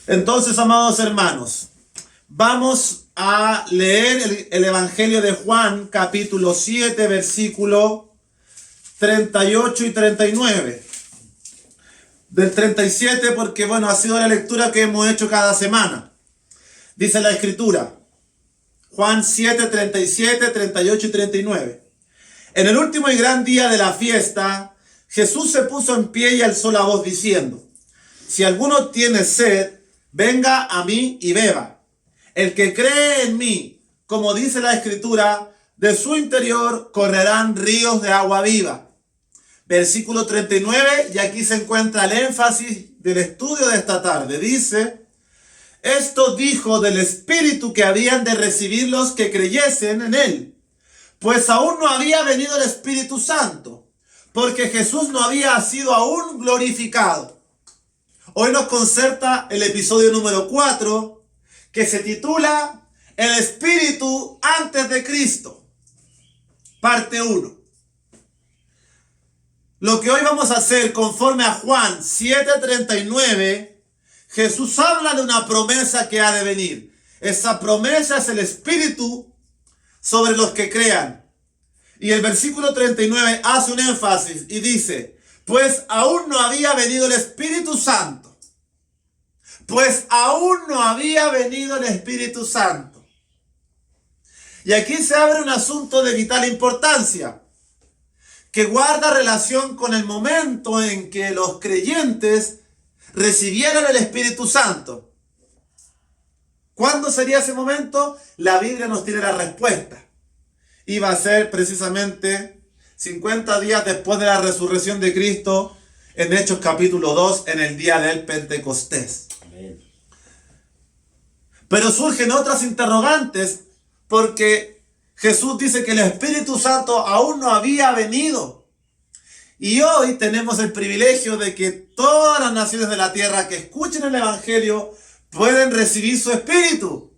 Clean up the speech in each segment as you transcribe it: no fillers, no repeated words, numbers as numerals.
Entonces, amados hermanos, vamos a leer el Evangelio de Juan, capítulo 7, versículo 38 y 39. Del 37, porque bueno, ha sido la lectura que hemos hecho cada semana. Dice la Escritura, Juan 7, 37, 38 y 39. En el último y gran día de la fiesta, Jesús se puso en pie y alzó la voz diciendo: si alguno tiene sed, venga a mí y beba. El que cree en mí, como dice la Escritura, de su interior correrán ríos de agua viva. Versículo 39, y aquí se encuentra el énfasis del estudio de esta tarde. Dice: esto dijo del Espíritu que habían de recibir los que creyesen en él, pues aún no había venido el Espíritu Santo, porque Jesús no había sido aún glorificado. Hoy nos concerta el episodio número 4, que se titula El Espíritu antes de Cristo, parte 1. Lo que hoy vamos a hacer, conforme a Juan 7:39, Jesús habla de una promesa que ha de venir. Esa promesa es el Espíritu sobre los que crean. Y el versículo 39 hace un énfasis y dice: pues aún no había venido el Espíritu Santo. Pues aún no había venido el Espíritu Santo. Y aquí se abre un asunto de vital importancia, que guarda relación con el momento en que los creyentes recibieran el Espíritu Santo. ¿Cuándo sería ese momento? La Biblia nos tiene la respuesta. Iba a ser precisamente 50 días después de la resurrección de Cristo, en Hechos capítulo 2, en el día del Pentecostés. Amén. Pero surgen otras interrogantes, porque Jesús dice que el Espíritu Santo aún no había venido. Y hoy tenemos el privilegio de que todas las naciones de la tierra que escuchen el Evangelio pueden recibir su Espíritu.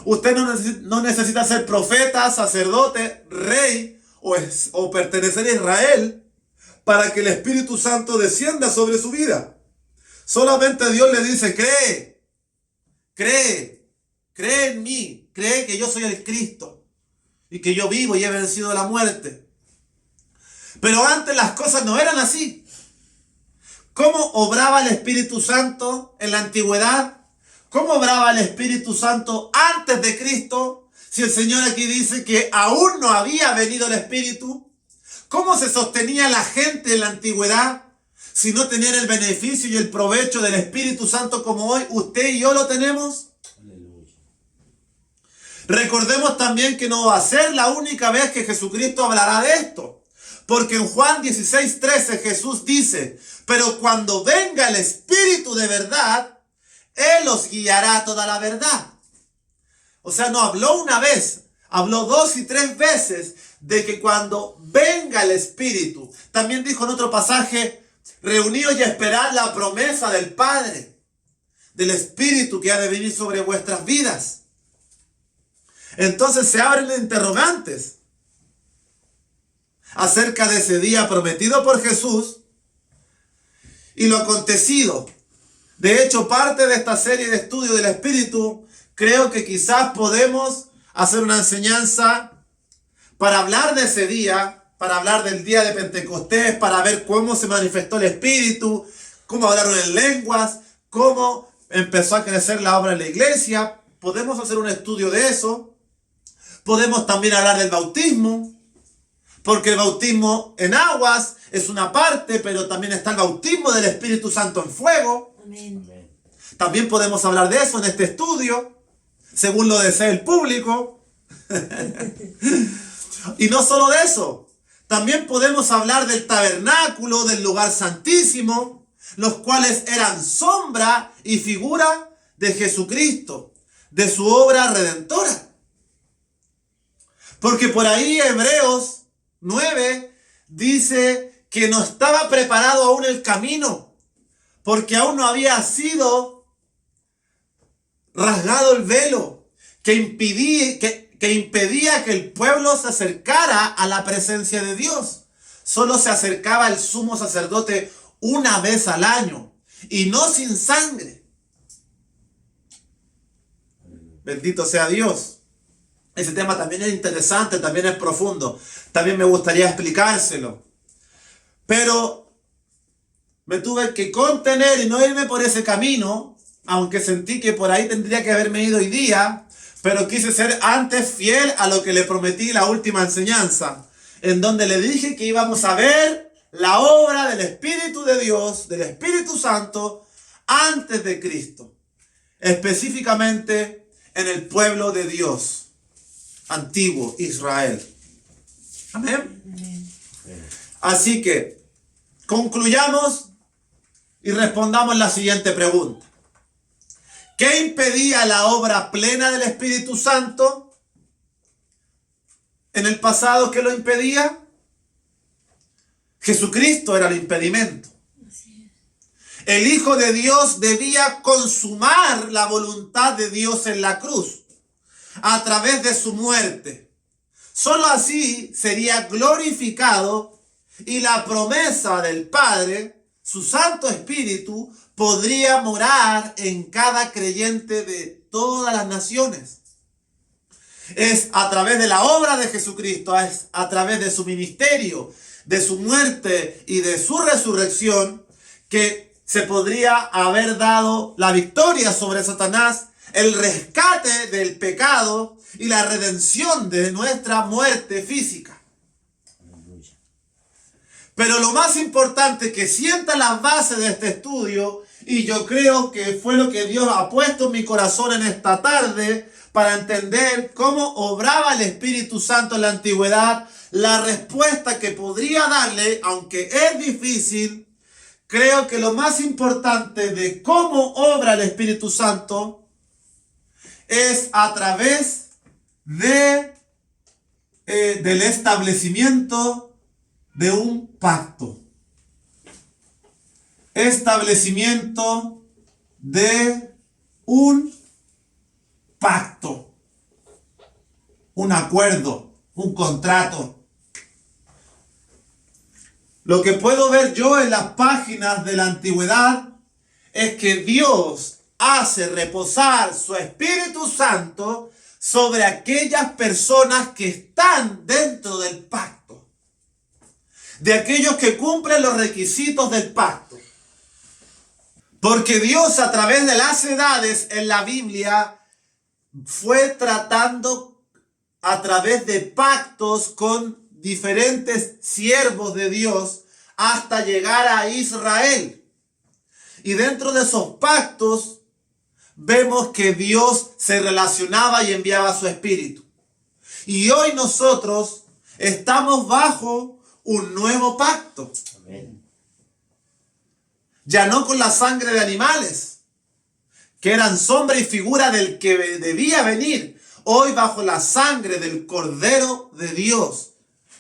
Usted no necesita ser profeta, sacerdote, rey o pertenecer a Israel para que el Espíritu Santo descienda sobre su vida. Solamente Dios le dice: cree en mí, cree que yo soy el Cristo y que yo vivo y he vencido la muerte. Pero antes las cosas no eran así. ¿Cómo obraba el Espíritu Santo en la antigüedad? ¿Cómo obraba el Espíritu Santo antes de Cristo? Si el Señor aquí dice que aún no había venido el Espíritu. ¿Cómo se sostenía la gente en la antigüedad si no tenían el beneficio y el provecho del Espíritu Santo como hoy usted y yo lo tenemos? Aleluya. Recordemos también que no va a ser la única vez que Jesucristo hablará de esto. Porque en Juan 16:13 Jesús dice: pero cuando venga el Espíritu de verdad, Él os guiará a toda la verdad. O sea, no habló una vez, habló 2 y 3 veces de que cuando venga el Espíritu. También dijo en otro pasaje: reuníos y esperad la promesa del Padre, del Espíritu que ha de venir sobre vuestras vidas. Entonces se abren interrogantes acerca de ese día prometido por Jesús y lo acontecido. De hecho, parte de esta serie de estudio del Espíritu, creo que quizás podemos hacer una enseñanza para hablar de ese día, para hablar del día de Pentecostés, para ver cómo se manifestó el Espíritu, cómo hablaron en lenguas, cómo empezó a crecer la obra en la iglesia. Podemos hacer un estudio de eso. Podemos también hablar del bautismo, porque el bautismo en aguas es una parte, pero también está el bautismo del Espíritu Santo en fuego. Amén. También podemos hablar de eso en este estudio, según lo desee el público. Y no solo de eso, también podemos hablar del tabernáculo, del lugar santísimo, los cuales eran sombra y figura de Jesucristo, de su obra redentora. Porque por ahí Hebreos 9 dice que no estaba preparado aún el camino, porque aún no había sido rasgado el velo que impedía que el pueblo se acercara a la presencia de Dios. Solo se acercaba el sumo sacerdote una vez al año, y no sin sangre. Bendito sea Dios. Ese tema también es interesante, también es profundo. También me gustaría explicárselo. Pero me tuve que contener y no irme por ese camino, aunque sentí que por ahí tendría que haberme ido hoy día, pero quise ser antes fiel a lo que le prometí la última enseñanza, en donde le dije que íbamos a ver la obra del Espíritu de Dios, del Espíritu Santo, antes de Cristo. Específicamente en el pueblo de Dios, antiguo Israel. Amén. Así que concluyamos y respondamos la siguiente pregunta. ¿Qué impedía la obra plena del Espíritu Santo? En el pasado, ¿qué lo impedía? Jesucristo era el impedimento. El Hijo de Dios debía consumar la voluntad de Dios en la cruz a través de su muerte. Solo así sería glorificado y la promesa del Padre, su Santo Espíritu, podría morar en cada creyente de todas las naciones. Es a través de la obra de Jesucristo, es a través de su ministerio, de su muerte y de su resurrección, que se podría haber dado la victoria sobre Satanás, el rescate del pecado y la redención de nuestra muerte física. Pero lo más importante que sienta las bases de este estudio, y yo creo que fue lo que Dios ha puesto en mi corazón en esta tarde, para entender cómo obraba el Espíritu Santo en la antigüedad, la respuesta que podría darle, aunque es difícil, creo que lo más importante de cómo obra el Espíritu Santo es a través del establecimiento de un pacto. Establecimiento de un pacto. Un acuerdo, un contrato. Lo que puedo ver yo en las páginas de la antigüedad es que Dios hace reposar su Espíritu Santo sobre aquellas personas que están dentro del pacto, de aquellos que cumplen los requisitos del pacto. Porque Dios, a través de las edades en la Biblia, fue tratando a través de pactos con diferentes siervos de Dios hasta llegar a Israel. Y dentro de esos pactos vemos que Dios se relacionaba y enviaba su Espíritu. Y hoy nosotros estamos bajo un nuevo pacto. Amén. Ya no con la sangre de animales, que eran sombra y figura del que debía venir. Hoy bajo la sangre del Cordero de Dios,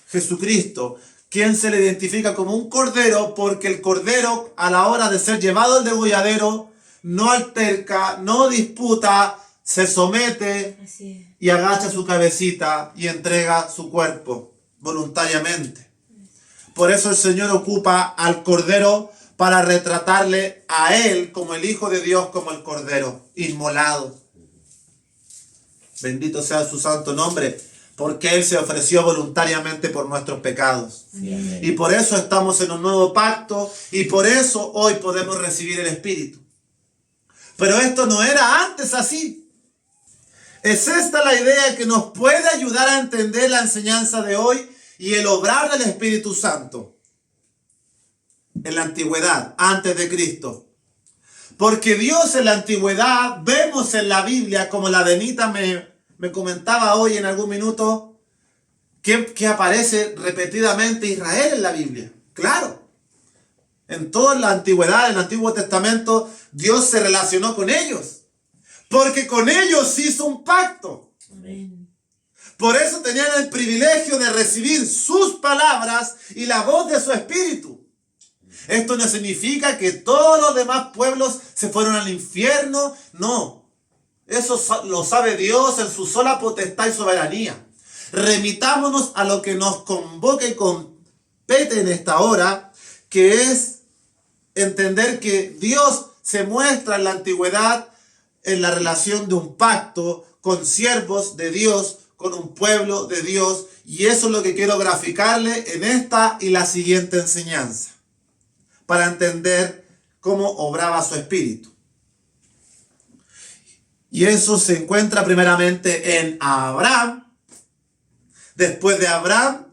Jesucristo, quien se le identifica como un cordero, porque el cordero, a la hora de ser llevado al degolladero, no alterca, no disputa, se somete y agacha su cabecita y entrega su cuerpo voluntariamente. Por eso el Señor ocupa al cordero para retratarle a él como el Hijo de Dios, como el cordero inmolado. Bendito sea su santo nombre, porque él se ofreció voluntariamente por nuestros pecados. Sí, y por eso estamos en un nuevo pacto, y por eso hoy podemos recibir el Espíritu. Pero esto no era antes así. Es esta la idea que nos puede ayudar a entender la enseñanza de hoy y el obrar del Espíritu Santo en la antigüedad, antes de Cristo. Porque Dios en la antigüedad, vemos en la Biblia, como la Denita me comentaba hoy en algún minuto, que aparece repetidamente Israel en la Biblia. Claro, en toda la antigüedad, en el Antiguo Testamento, Dios se relacionó con ellos, porque con ellos hizo un pacto. Amén. Por eso tenían el privilegio de recibir sus palabras y la voz de su Espíritu. Esto no significa que todos los demás pueblos se fueron al infierno, no. Eso lo sabe Dios en su sola potestad y soberanía. Remitámonos a lo que nos convoca y compete en esta hora, que es entender que Dios se muestra en la antigüedad en la relación de un pacto con siervos de Dios, con un pueblo de Dios. Y eso es lo que quiero graficarle en esta y la siguiente enseñanza, para entender cómo obraba su espíritu. Y eso se encuentra primeramente en Abraham. Después de Abraham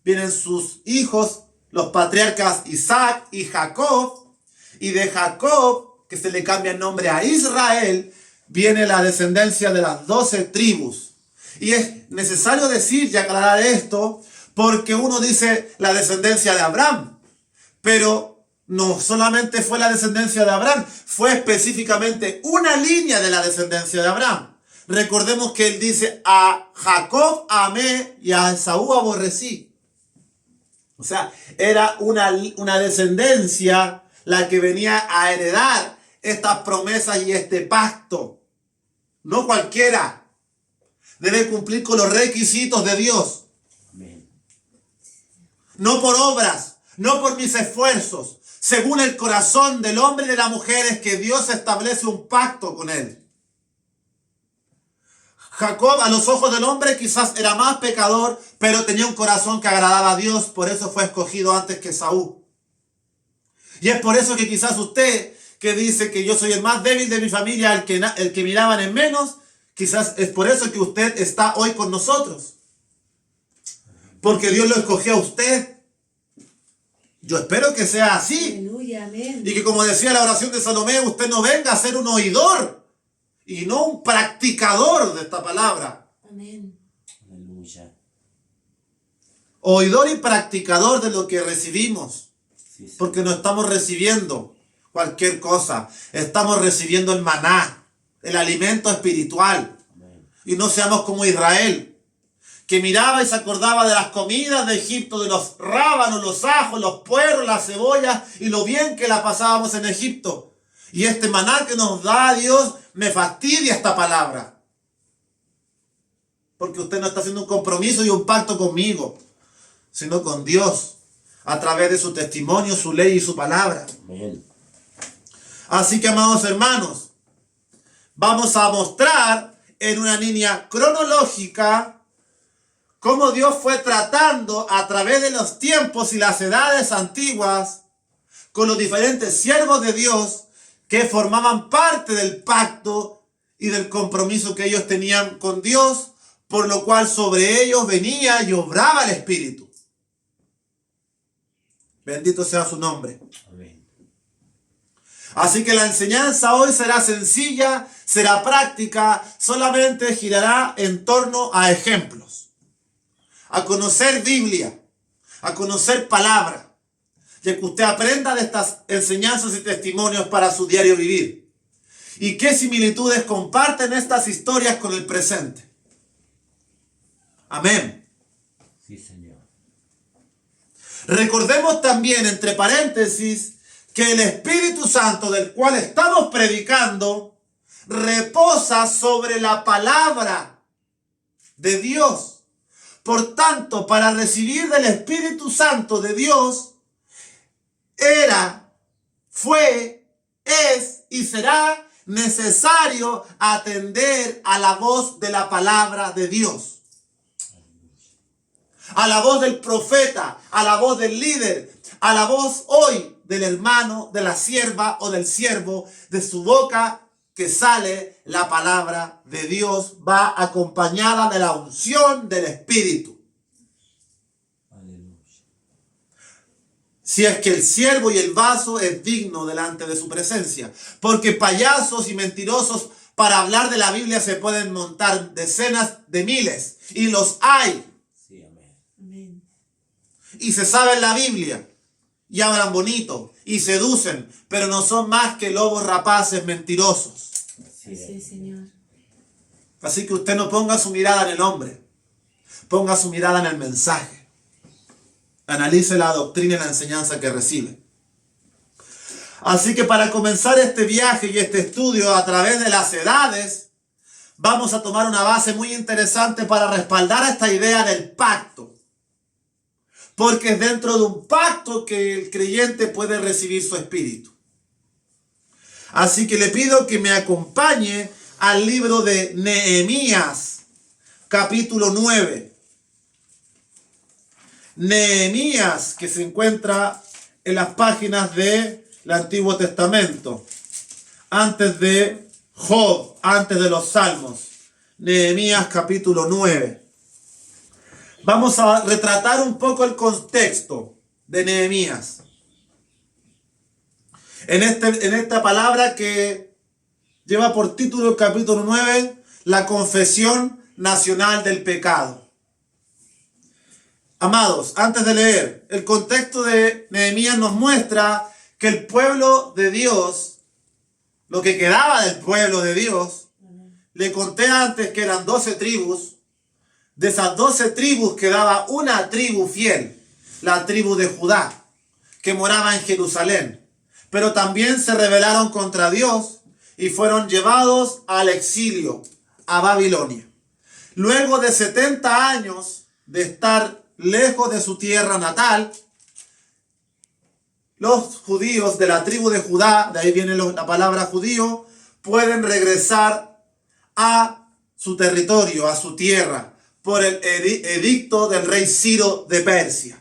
vienen sus hijos, los patriarcas Isaac y Jacob. Y de Jacob, que se le cambia el nombre a Israel, viene la descendencia de las 12 tribus. Y es necesario decir y aclarar esto, porque uno dice la descendencia de Abraham, pero no solamente fue la descendencia de Abraham, fue específicamente una línea de la descendencia de Abraham. Recordemos que él dice: a Jacob amé y a Esaú aborrecí. O sea, era una descendencia la que venía a heredar estas promesas y este pacto. No cualquiera. Debe cumplir con los requisitos de Dios. Amén. No por obras, no por mis esfuerzos. Según el corazón del hombre y de la mujer es que Dios establece un pacto con él. Jacob, a los ojos del hombre, quizás era más pecador, pero tenía un corazón que agradaba a Dios. Por eso fue escogido antes que Esaú. Y es por eso que quizás usted, que dice que yo soy el más débil de mi familia, el que miraban en menos, quizás es por eso que usted está hoy con nosotros. Porque Dios lo escogió a usted. Yo espero que sea así. Aleluya, amén. Y que, como decía la oración de Salomé, usted no venga a ser un oidor y no un practicador de esta palabra. Amén. Aleluya. Oidor y practicador de lo que recibimos. Sí, sí. Porque no estamos recibiendo cualquier cosa. Estamos recibiendo el maná, el alimento espiritual. Amén. Y no seamos como Israel, que miraba y se acordaba de las comidas de Egipto, de los rábanos, los ajos, los puerros, las cebollas y lo bien que la pasábamos en Egipto. Y este maná que nos da Dios me fastidia esta palabra. Porque usted no está haciendo un compromiso y un pacto conmigo, sino con Dios, a través de su testimonio, su ley y su palabra. Amén. Así que, amados hermanos, vamos a mostrar en una línea cronológica cómo Dios fue tratando a través de los tiempos y las edades antiguas con los diferentes siervos de Dios que formaban parte del pacto y del compromiso que ellos tenían con Dios, por lo cual sobre ellos venía y obraba el Espíritu. Bendito sea su nombre. Amén. Así que la enseñanza hoy será sencilla, será práctica, solamente girará en torno a ejemplos, a conocer Biblia, a conocer palabra, y a que usted aprenda de estas enseñanzas y testimonios para su diario vivir. ¿Y qué similitudes comparten estas historias con el presente? Amén. Sí, Señor. Recordemos también, entre paréntesis, que el Espíritu Santo del cual estamos predicando reposa sobre la palabra de Dios. Por tanto, para recibir del Espíritu Santo de Dios, fue, es y será necesario atender a la voz de la palabra de Dios. A la voz del profeta, a la voz del líder, a la voz hoy del hermano, de la sierva o del siervo, de su boca que sale la palabra de Dios, va acompañada de la unción del Espíritu. Aleluya. Si es que el siervo y el vaso es digno delante de su presencia. Porque payasos y mentirosos para hablar de la Biblia se pueden montar decenas de miles. Y los hay. Sí, amén. Amén. Y se saben la Biblia. Y hablan bonito. Y seducen. Pero no son más que lobos rapaces mentirosos. Sí, Sí, Señor. Así que usted no ponga su mirada en el hombre. Ponga su mirada en el mensaje. Analice la doctrina y la enseñanza que recibe. Así que para comenzar este viaje y este estudio a través de las edades, vamos a tomar una base muy interesante para respaldar esta idea del pacto. Porque es dentro de un pacto que el creyente puede recibir su espíritu. Así que le pido que me acompañe al libro de Nehemías, capítulo 9. Nehemías, que se encuentra en las páginas del Antiguo Testamento, antes de Job, antes de los Salmos. Nehemías capítulo 9. Vamos a retratar un poco el contexto de Nehemías. En esta palabra que lleva por título el capítulo 9, la confesión nacional del pecado. Amados, antes de leer, el contexto de Nehemías nos muestra que el pueblo de Dios, lo que quedaba del pueblo de Dios, le conté antes que eran 12 tribus. De esas 12 tribus quedaba una tribu fiel, la tribu de Judá, que moraba en Jerusalén. Pero también se rebelaron contra Dios y fueron llevados al exilio, a Babilonia. Luego de 70 años de estar lejos de su tierra natal, los judíos de la tribu de Judá, de ahí viene la palabra judío, pueden regresar a su territorio, a su tierra, por el edicto del rey Ciro de Persia.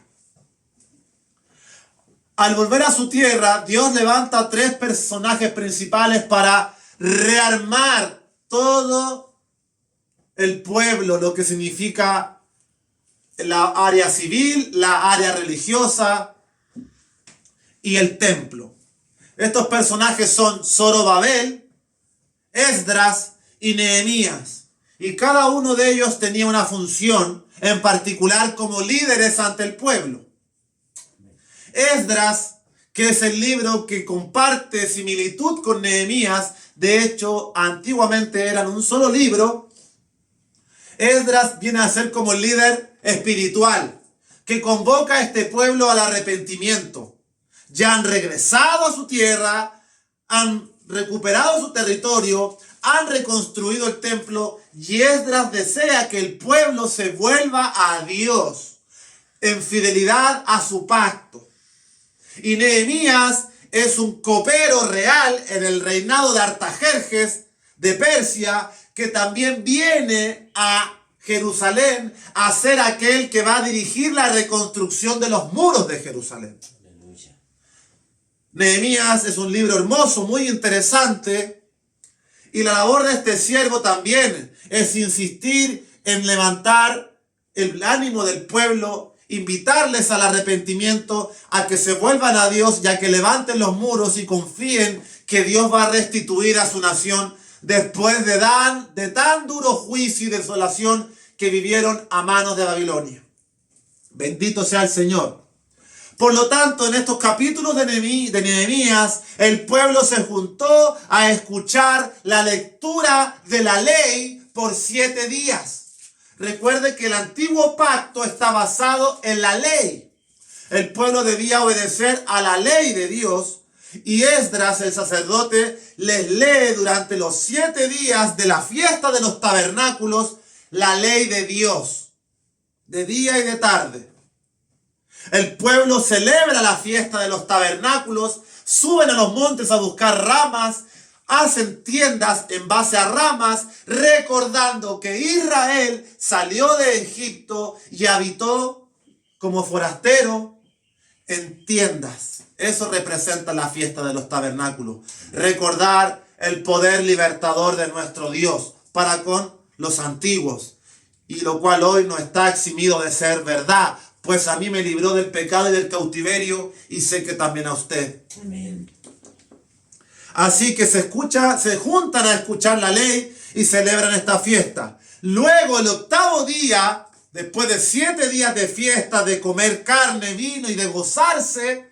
Al volver a su tierra, Dios levanta 3 personajes principales para rearmar todo el pueblo, lo que significa la área civil, la área religiosa y el templo. Estos personajes son Zorobabel, Esdras y Nehemías. Y cada uno de ellos tenía una función en particular como líderes ante el pueblo. Esdras, que es el libro que comparte similitud con Nehemías, de hecho, antiguamente eran un solo libro. Esdras viene a ser como el líder espiritual, que convoca a este pueblo al arrepentimiento. Ya han regresado a su tierra, han recuperado su territorio, han reconstruido el templo y Esdras desea que el pueblo se vuelva a Dios en fidelidad a su pacto. Y Nehemías es un copero real en el reinado de Artajerjes de Persia, que también viene a Jerusalén a ser aquel que va a dirigir la reconstrucción de los muros de Jerusalén. Aleluya. Nehemías es un libro hermoso, muy interesante. Y la labor de este siervo también es insistir en levantar el ánimo del pueblo, invitarles al arrepentimiento, a que se vuelvan a Dios y a que levanten los muros y confíen que Dios va a restituir a su nación después de tan duro juicio y desolación que vivieron a manos de Babilonia. Bendito sea el Señor. Por lo tanto, en estos capítulos de Nehemías, el pueblo se juntó a escuchar la lectura de la ley por 7 días. Recuerde que el antiguo pacto está basado en la ley. El pueblo debía obedecer a la ley de Dios, y Esdras, el sacerdote, les lee durante los 7 días de la fiesta de los tabernáculos la ley de Dios, de día y de tarde. El pueblo celebra la fiesta de los tabernáculos, suben a los montes a buscar ramas, hacen tiendas en base a ramas, recordando que Israel salió de Egipto y habitó como forastero en tiendas. Eso representa la fiesta de los tabernáculos. Recordar el poder libertador de nuestro Dios para con los antiguos, y lo cual hoy no está eximido de ser verdad, pues a mí me libró del pecado y del cautiverio, y sé que también a usted. Amén. Así que se juntan a escuchar la ley y celebran esta fiesta. Luego, el 8º día, después de 7 días de fiesta, de comer carne, vino y de gozarse,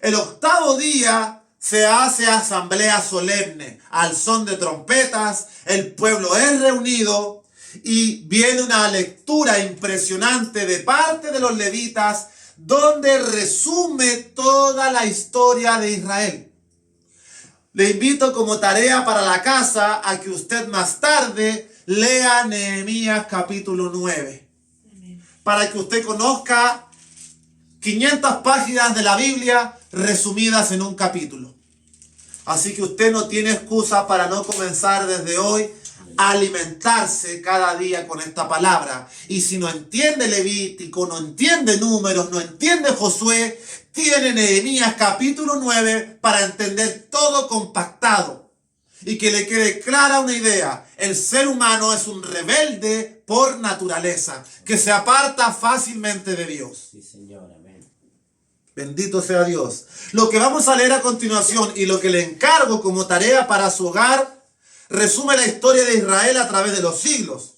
el 8º día se hace asamblea solemne. Al son de trompetas, el pueblo es reunido y viene una lectura impresionante de parte de los levitas, donde resume toda la historia de Israel. Le invito como tarea para la casa a que usted más tarde lea Nehemías capítulo 9. Para que usted conozca 500 páginas de la Biblia resumidas en un capítulo. Así que usted no tiene excusa para no comenzar desde hoy alimentarse cada día con esta palabra. Y si no entiende Levítico, no entiende Números, no entiende Josué, tiene Nehemías capítulo 9 para entender todo compactado. Y que le quede clara una idea: el ser humano es un rebelde por naturaleza, que se aparta fácilmente de Dios. Sí, Señor, amén. Bendito sea Dios. Lo que vamos a leer a continuación y lo que le encargo como tarea para su hogar, resume la historia de Israel a través de los siglos,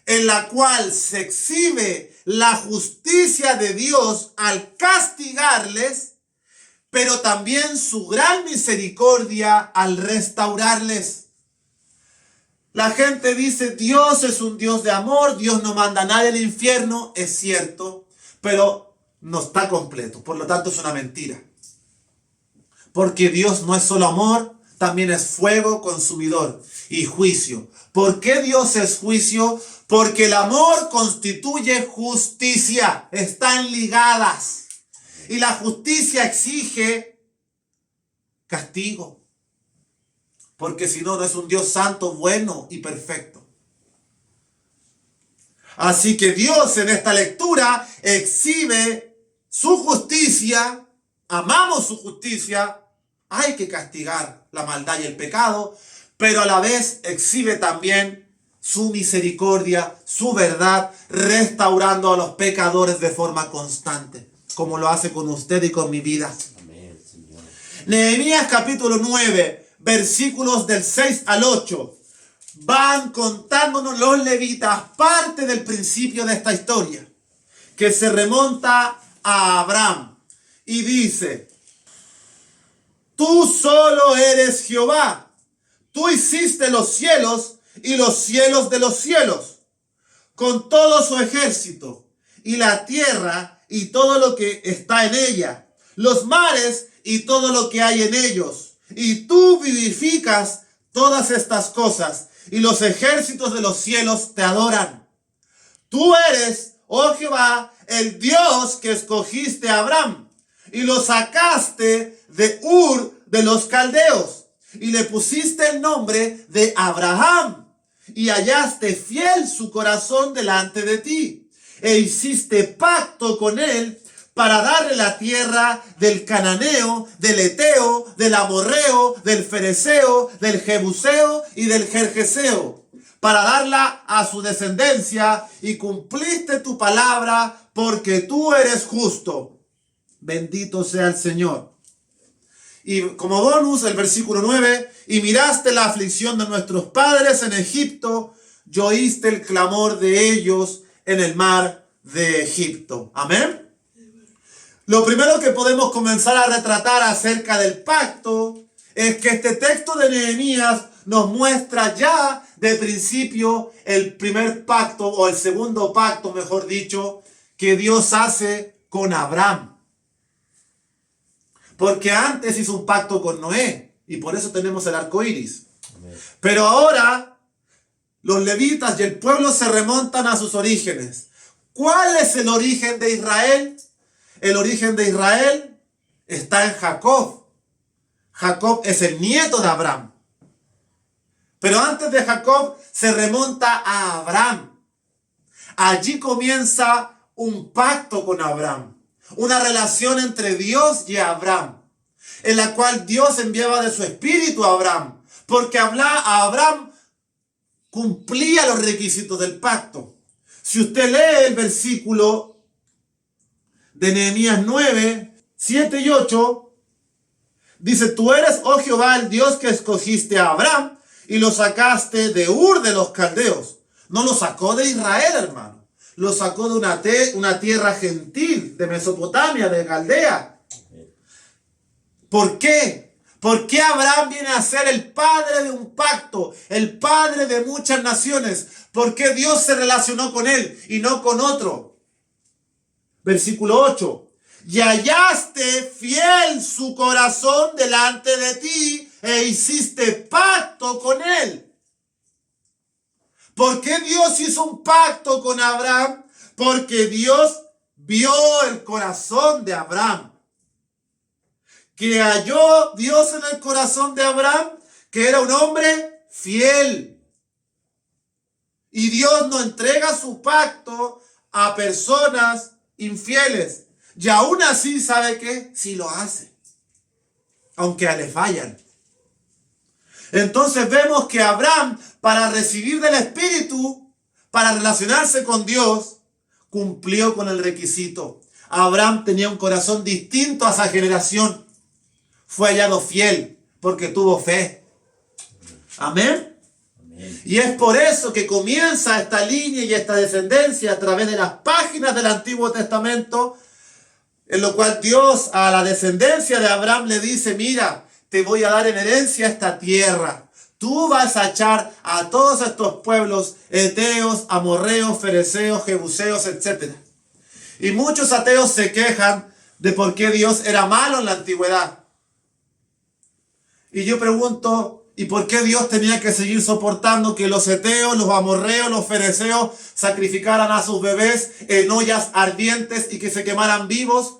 en la cual se exhibe la justicia de Dios al castigarles, pero también su gran misericordia al restaurarles. La gente dice: Dios es un Dios de amor, Dios no manda a nadie al infierno. Es cierto, pero no está completo, por lo tanto es una mentira. Porque Dios no es solo amor, también es fuego consumidor y juicio. ¿Por qué Dios es juicio? Porque el amor constituye justicia. Están ligadas. Y la justicia exige castigo. Porque si no, no es un Dios santo, bueno y perfecto. Así que Dios en esta lectura exhibe su justicia. Amamos su justicia. Hay que castigar la maldad y el pecado, pero a la vez exhibe también su misericordia, su verdad, restaurando a los pecadores de forma constante, como lo hace con usted y con mi vida. Amén, Señor. Nehemías capítulo 9, versículos del 6 al 8, van contándonos los levitas parte del principio de esta historia, que se remonta a Abraham, y dice: Tú solo eres Jehová. Tú hiciste los cielos y los cielos de los cielos, con todo su ejército, y la tierra y todo lo que está en ella, los mares y todo lo que hay en ellos. Y tú vivificas todas estas cosas, y los ejércitos de los cielos te adoran. Tú eres, oh Jehová, el Dios que escogiste a Abraham, y lo sacaste de Ur de los caldeos, y le pusiste el nombre de Abraham, y hallaste fiel su corazón delante de ti, e hiciste pacto con él para darle la tierra del cananeo, del eteo, del amorreo, del fereceo, del jebuseo y del gergeseo, para darla a su descendencia, y cumpliste tu palabra, porque tú eres justo. Bendito sea el Señor. Y como bonus, el versículo 9, y miraste la aflicción de nuestros padres en Egipto, y oíste el clamor de ellos en el mar de Egipto. Amén. Lo primero que podemos comenzar a retratar acerca del pacto es que este texto de Nehemías nos muestra ya de principio el primer pacto, o el segundo pacto, mejor dicho, que Dios hace con Abraham. Porque antes hizo un pacto con Noé, y por eso tenemos el arco iris. Amén. Pero ahora los levitas y el pueblo se remontan a sus orígenes. ¿Cuál es el origen de Israel? El origen de Israel está en Jacob. Jacob es el nieto de Abraham. Pero antes de Jacob se remonta a Abraham. Allí comienza un pacto con Abraham. Una relación entre Dios y Abraham, en la cual Dios enviaba de su espíritu a Abraham, porque Abraham cumplía los requisitos del pacto. Si usted lee el versículo de Nehemías 9, 7 y 8, dice: Tú eres, oh Jehová, el Dios que escogiste a Abraham y lo sacaste de Ur de los caldeos. No lo sacó de Israel, hermano. Lo sacó de una tierra gentil, de Mesopotamia, de Caldea. ¿Por qué? ¿Por qué Abraham viene a ser el padre de un pacto, el padre de muchas naciones? ¿Por qué Dios se relacionó con él y no con otro? Versículo 8. Y hallaste fiel su corazón delante de ti, e hiciste pacto con él. ¿Por qué Dios hizo un pacto con Abraham? Porque Dios vio el corazón de Abraham. Que halló Dios en el corazón de Abraham, que era un hombre fiel. Y Dios no entrega su pacto a personas infieles. Y aún así, ¿sabe qué? Sí lo hace. Aunque le fallan. Entonces vemos que Abraham, para recibir del Espíritu, para relacionarse con Dios, cumplió con el requisito. Abraham tenía un corazón distinto a esa generación. Fue hallado fiel porque tuvo fe. Amén. Y es por eso que comienza esta línea y esta descendencia a través de las páginas del Antiguo Testamento, en lo cual Dios a la descendencia de Abraham le dice, mira, te voy a dar en herencia esta tierra. Tú vas a echar a todos estos pueblos, heteos, amorreos, fereceos, jebuseos, etc. Y muchos ateos se quejan de por qué Dios era malo en la antigüedad. Y yo pregunto, ¿y por qué Dios tenía que seguir soportando que los heteos, los amorreos, los fereceos sacrificaran a sus bebés en ollas ardientes y que se quemaran vivos?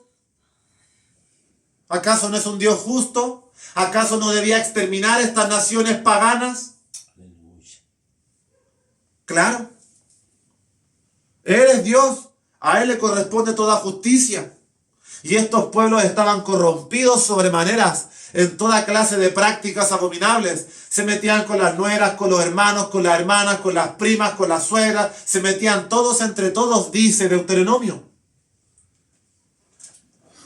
¿Acaso no es un Dios justo? ¿Acaso no debía exterminar estas naciones paganas? Aleluya. Claro. Él es Dios. A Él le corresponde toda justicia. Y estos pueblos estaban corrompidos sobremaneras en toda clase de prácticas abominables. Se metían con las nueras, con los hermanos, con las hermanas, con las primas, con las suegras. Se metían todos entre todos, dice Deuteronomio.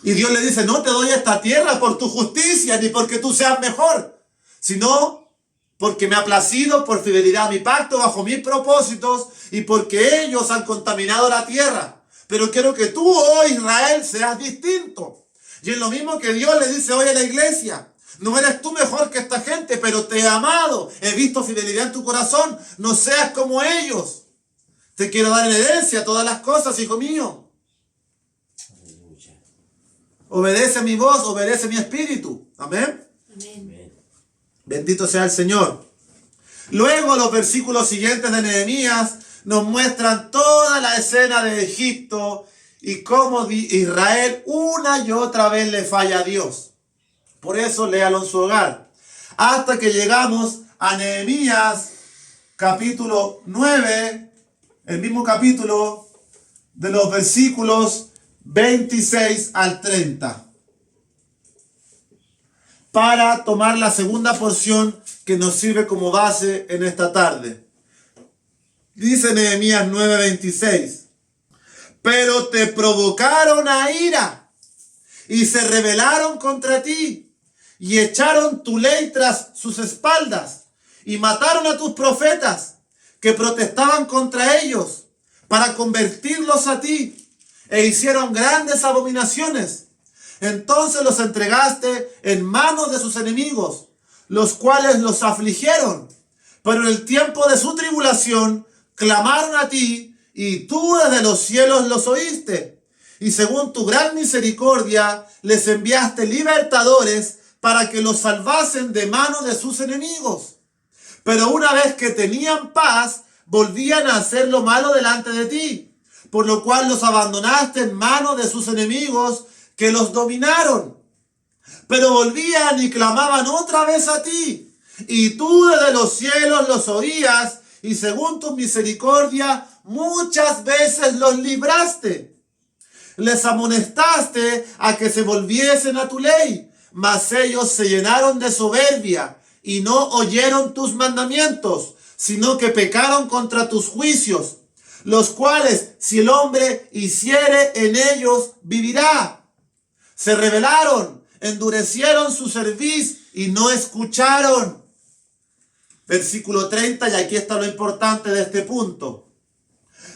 Y Dios le dice, no te doy esta tierra por tu justicia, ni porque tú seas mejor, sino porque me ha placido por fidelidad a mi pacto bajo mis propósitos y porque ellos han contaminado la tierra. Pero quiero que tú, oh Israel, seas distinto. Y es lo mismo que Dios le dice hoy a la iglesia. No eres tú mejor que esta gente, pero te he amado. He visto fidelidad en tu corazón. No seas como ellos. Te quiero dar en herencia todas las cosas, hijo mío. Aleluya. Obedece mi voz, obedece mi espíritu. Amén. Amén. Bendito sea el Señor. Luego los versículos siguientes de Nehemías nos muestran toda la escena de Egipto y cómo Israel una y otra vez le falla a Dios. Por eso léalo en su hogar. Hasta que llegamos a Nehemías capítulo 9, el mismo capítulo de los versículos 26 al 30. Para tomar la segunda porción que nos sirve como base en esta tarde. Dice Nehemías 9:26. Pero te provocaron a ira y se rebelaron contra ti y echaron tu ley tras sus espaldas y mataron a tus profetas que protestaban contra ellos para convertirlos a ti e hicieron grandes abominaciones. Entonces los entregaste en manos de sus enemigos, los cuales los afligieron. Pero en el tiempo de su tribulación clamaron a ti, y tú desde los cielos los oíste. Y según tu gran misericordia les enviaste libertadores para que los salvasen de manos de sus enemigos. Pero una vez que tenían paz, volvían a hacer lo malo delante de ti, por lo cual los abandonaste en manos de sus enemigos, que los dominaron. Pero volvían y clamaban otra vez a ti, y tú desde los cielos los oías, y según tu misericordia muchas veces los libraste. Les amonestaste a que se volviesen a tu ley, mas ellos se llenaron de soberbia y no oyeron tus mandamientos, sino que pecaron contra tus juicios, los cuales si el hombre hiciere en ellos, vivirá. Se rebelaron, endurecieron su cerviz y no escucharon. Versículo 30, y aquí está lo importante de este punto.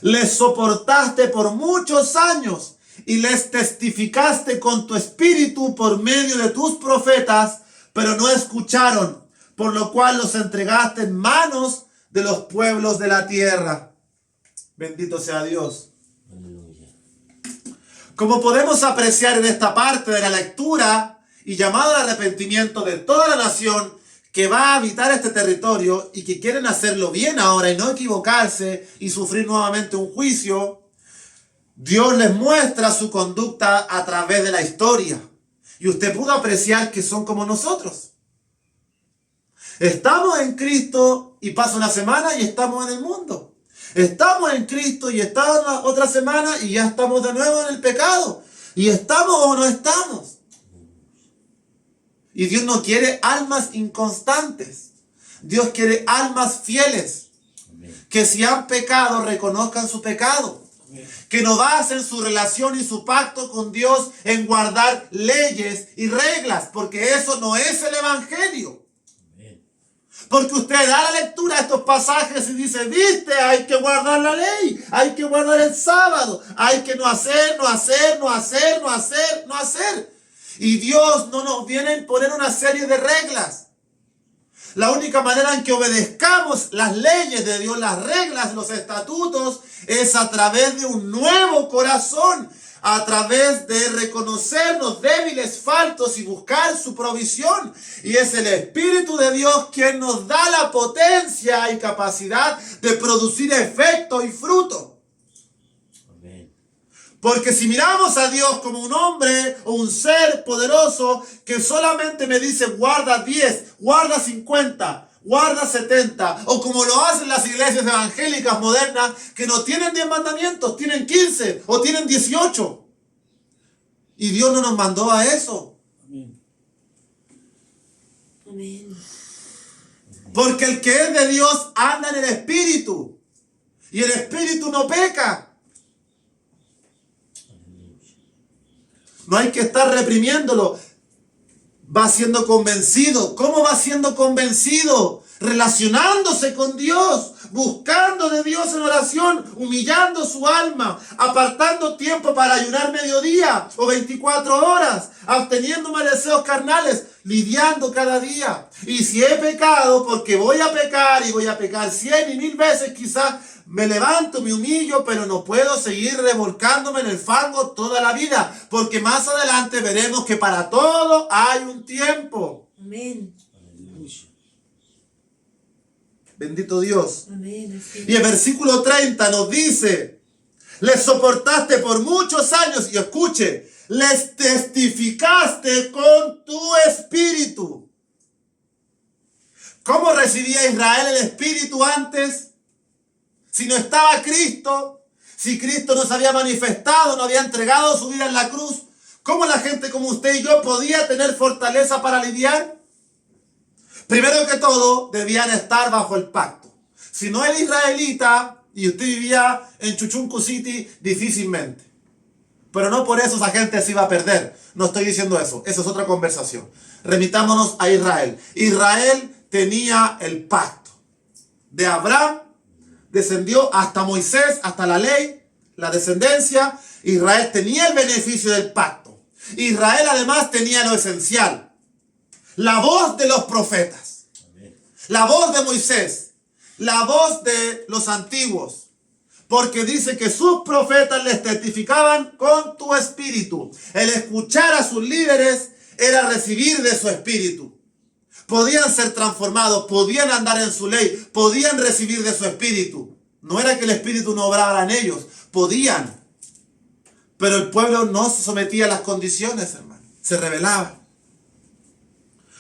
Les soportaste por muchos años y les testificaste con tu espíritu por medio de tus profetas, pero no escucharon, por lo cual los entregaste en manos de los pueblos de la tierra. Bendito sea Dios. Aleluya. Como podemos apreciar en esta parte de la lectura y llamado al arrepentimiento de toda la nación que va a habitar este territorio y que quieren hacerlo bien ahora y no equivocarse y sufrir nuevamente un juicio, Dios les muestra su conducta a través de la historia. Y usted pudo apreciar que son como nosotros. Estamos en Cristo y pasa una semana y estamos en el mundo. Estamos en Cristo y estamos la otra semana y ya estamos de nuevo en el pecado. ¿Y estamos o no estamos? Y Dios no quiere almas inconstantes. Dios quiere almas fieles. Amén. Que si han pecado, reconozcan su pecado. Que no basen su relación y su pacto con Dios en guardar leyes y reglas. Porque eso no es el evangelio. Amén. Porque usted da la lectura a estos pasajes y dice, viste, hay que guardar la ley, hay que guardar el sábado, hay que no hacer. Y Dios no nos viene a imponer una serie de reglas. La única manera en que obedezcamos las leyes de Dios, las reglas, los estatutos, es a través de un nuevo corazón, a través de reconocernos débiles, faltos y buscar su provisión. Y es el Espíritu de Dios quien nos da la potencia y capacidad de producir efecto y fruto. Amén. Porque si miramos a Dios como un hombre o un ser poderoso que solamente me dice guarda 10, guarda 50, guarda 70, o como lo hacen las iglesias evangélicas modernas que no tienen 10 mandamientos, tienen 15 o tienen 18. Y Dios no nos mandó a eso. Amén. Amén. Porque el que es de Dios anda en el Espíritu. Y el Espíritu no peca. No hay que estar reprimiéndolo. Va siendo convencido. ¿Cómo va siendo convencido? Relacionándose con Dios, buscando de Dios en oración, humillando su alma, apartando tiempo para ayunar mediodía o 24 horas, absteniéndome de deseos carnales, lidiando cada día. Y si he pecado, porque voy a pecar y voy a pecar 100 y 1000 veces quizás, me levanto, me humillo, pero no puedo seguir revolcándome en el fango toda la vida, porque más adelante veremos que para todo hay un tiempo. Amén. Aleluya. Bendito Dios. Amén. Así Y el versículo 30 nos dice, les soportaste por muchos años, y escuche, les testificaste con tu espíritu. ¿Cómo recibía Israel el espíritu antes? Si no estaba Cristo, si Cristo no se había manifestado, no había entregado su vida en la cruz, ¿cómo la gente como usted y yo podía tener fortaleza para lidiar? Primero que todo, debían estar bajo el pacto. Si no era israelita y usted vivía en Chuchuncu City, difícilmente. Pero no por eso esa gente se iba a perder. No estoy diciendo eso. Eso es otra conversación. Remitámonos a Israel. Israel tenía el pacto. De Abraham descendió hasta Moisés, hasta la ley, la descendencia. Israel tenía el beneficio del pacto. Israel además tenía lo esencial. La voz de los profetas. Amén. La voz de Moisés. La voz de los antiguos. Porque dice que sus profetas les testificaban con tu espíritu. El escuchar a sus líderes era recibir de su espíritu. Podían ser transformados, podían andar en su ley, podían recibir de su espíritu. No era que el espíritu no obrara en ellos, podían. Pero el pueblo no se sometía a las condiciones, hermano. Se rebelaba.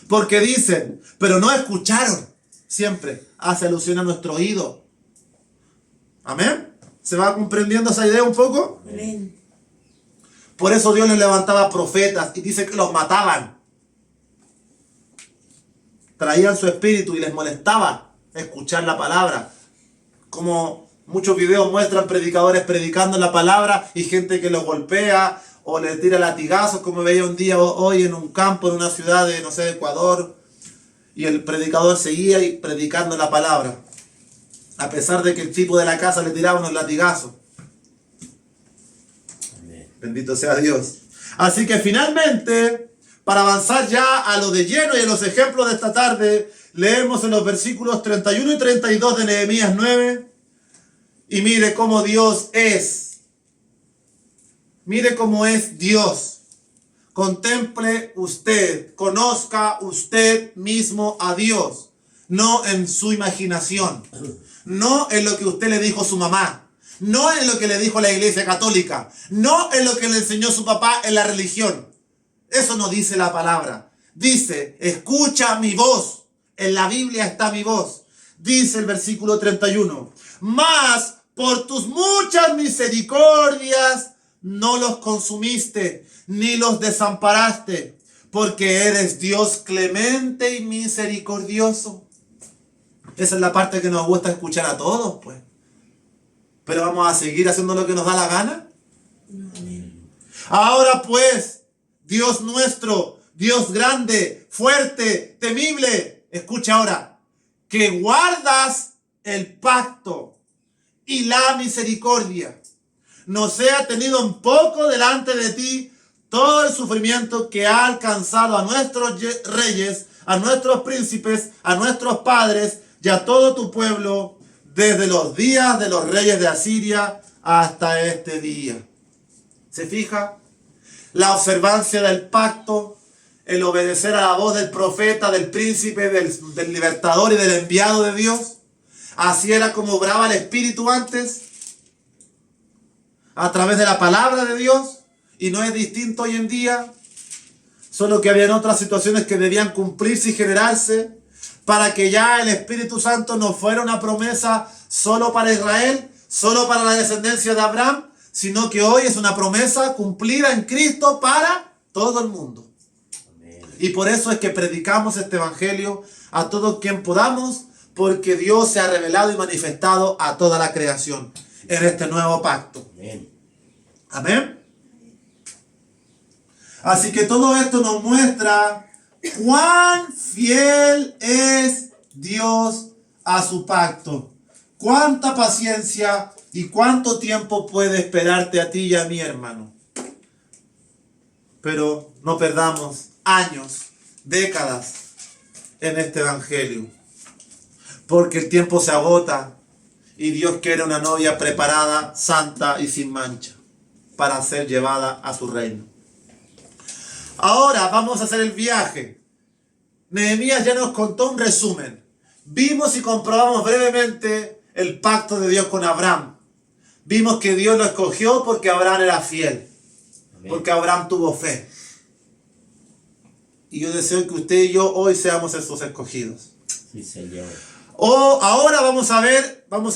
Porque dicen, pero no escucharon. Siempre hace alusión a nuestro oído. Amén. ¿Se va comprendiendo esa idea un poco? Amén. Por eso Dios les levantaba profetas y dice que los mataban. Traían su espíritu y les molestaba escuchar la palabra. Como muchos videos muestran predicadores predicando la palabra y gente que los golpea o les tira latigazos, como veía un día hoy en un campo, en una ciudad de, no sé, de Ecuador. Y el predicador seguía predicando la palabra. A pesar de que el tipo de la casa le tiraba unos latigazos. Amén. Bendito sea Dios. Así que finalmente, para avanzar ya a lo de lleno y a los ejemplos de esta tarde, leemos en los versículos 31 y 32 de Nehemías 9. Y mire cómo Dios es. Mire cómo es Dios. Contemple usted, conozca usted mismo a Dios. No en su imaginación. No en lo que usted le dijo a su mamá. No en lo que le dijo la iglesia católica. No en lo que le enseñó su papá en la religión. Eso no dice la palabra. Dice, escucha mi voz. En la Biblia está mi voz. Dice el versículo 31. Mas por tus muchas misericordias no los consumiste, ni los desamparaste, porque eres Dios clemente y misericordioso. Esa es la parte que nos gusta escuchar a todos, pues. Pero vamos a seguir haciendo lo que nos da la gana. Ahora pues, Dios nuestro, Dios grande, fuerte, temible, escucha ahora, que guardas el pacto y la misericordia, no sea tenido en poco delante de ti todo el sufrimiento que ha alcanzado a nuestros reyes, a nuestros príncipes, a nuestros padres y a todo tu pueblo desde los días de los reyes de Asiria hasta este día. ¿Se fija? La observancia del pacto, el obedecer a la voz del profeta, del príncipe, del libertador y del enviado de Dios. Así era como obraba el Espíritu antes, a través de la palabra de Dios, y no es distinto hoy en día, solo que habían otras situaciones que debían cumplirse y generarse para que ya el Espíritu Santo no fuera una promesa solo para Israel, solo para la descendencia de Abraham, sino que hoy es una promesa cumplida en Cristo para todo el mundo. Amén. Y por eso es que predicamos este evangelio a todo quien podamos, porque Dios se ha revelado y manifestado a toda la creación en este nuevo pacto. Amén. Amén. Así que todo esto nos muestra cuán fiel es Dios a su pacto. Cuánta paciencia y cuánto tiempo puede esperarte a ti y a mí, hermano. Pero no perdamos años, décadas en este evangelio. Porque el tiempo se agota y Dios quiere una novia preparada, santa y sin mancha para ser llevada a su reino. Ahora vamos a hacer el viaje. Nehemías ya nos contó un resumen. Vimos y comprobamos brevemente el pacto de Dios con Abraham. Vimos que Dios lo escogió porque Abraham era fiel. Amén. Porque Abraham tuvo fe. Y yo deseo que usted y yo hoy seamos esos escogidos. Sí, Señor. Ahora vamos